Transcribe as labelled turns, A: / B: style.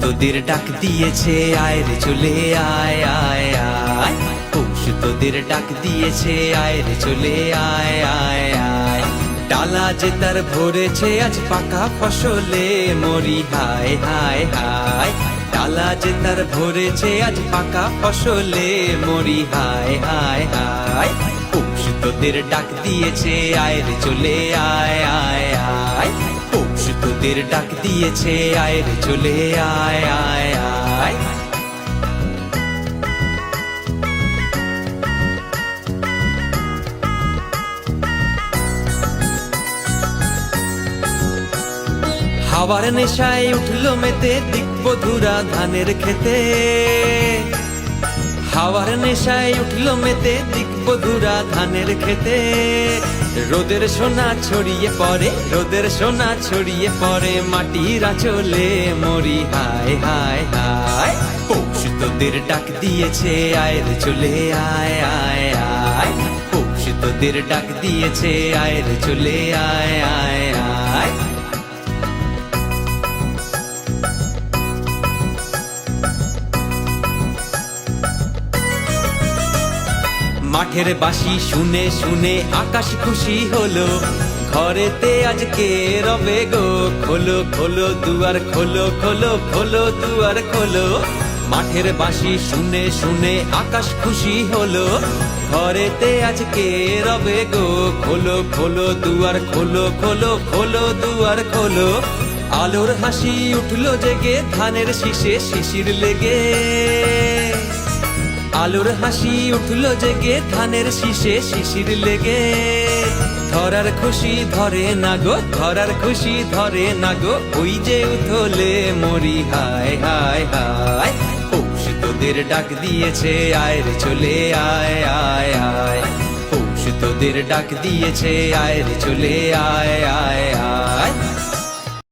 A: তোদের ডাক দিয়েছে, আয় রে চলে আয় আয় আয়। পৌষ তোদের ডাক দিয়েছে, আয় রে চলে আয় আয় আয়। ডালা যে তার ভরেছে আজ পাকা ফসলে, মরি হায় হায় হায়। ডালা যে তার ভরেছে আজ পাকা ফসলে, মরি হায় হায় হায়। পৌষ তোদের ডাক দিয়েছে, আয় রে চলে আয় আয় আয়। পৌষ তোদের ডাক দিয়েছে, আয় রে চলে আয় আয় আয়। হাওয়ার নেশায় উঠলো মেতে দিকবধুরা ধানের খেতে। হাওয়ার নেশায় উঠলো মেতে দিকবধুরা ধানের খেতে। রোদের সোনা ছড়িয়ে পড়ে, রোদের সোনা ছড়িয়ে পড়ে মাটির আঁচলে, মরি হায় হায় হায়। পৌষ তোদের ডাক দিয়েছে, আয় রে চলে আয় আয় আয়। পৌষ তোদের ডাক দিয়েছে, আয় রে চলে আয় আয় আয়। মাঠের বাঁশি শুনে শুনে আকাশ খুশি হলো, ঘরেতে আজকে রবে গো। খোলো খোলো দুয়ার খোলো, খোলো খোলো দুয়ার খোলো। মাঠের বাঁশি শুনে শুনে আকাশ খুশি হলো, ঘরেতে আজকে রবে গো। খোলো খোলো দুয়ার খোলো, খোলো খোলো দুয়ার খোলো। আলোর হাসি উঠলো জেগে ধানের শীষে শিশির লেগে। আলোর হাসি উঠলো জেগে ধানের শীষে শিশির লেগে। ধরার খুশি ধরে না গো, ধরার খুশি ধরে না গো। ওই যে উথলে মরি হায় হায় হায়। পৌষ তোদের ডাক দিয়েছে, আয় রে চলে আয় আয় আয়। পৌষ তোদের ডাক দিয়েছে, আয় রে চলে আয় আয় আয়।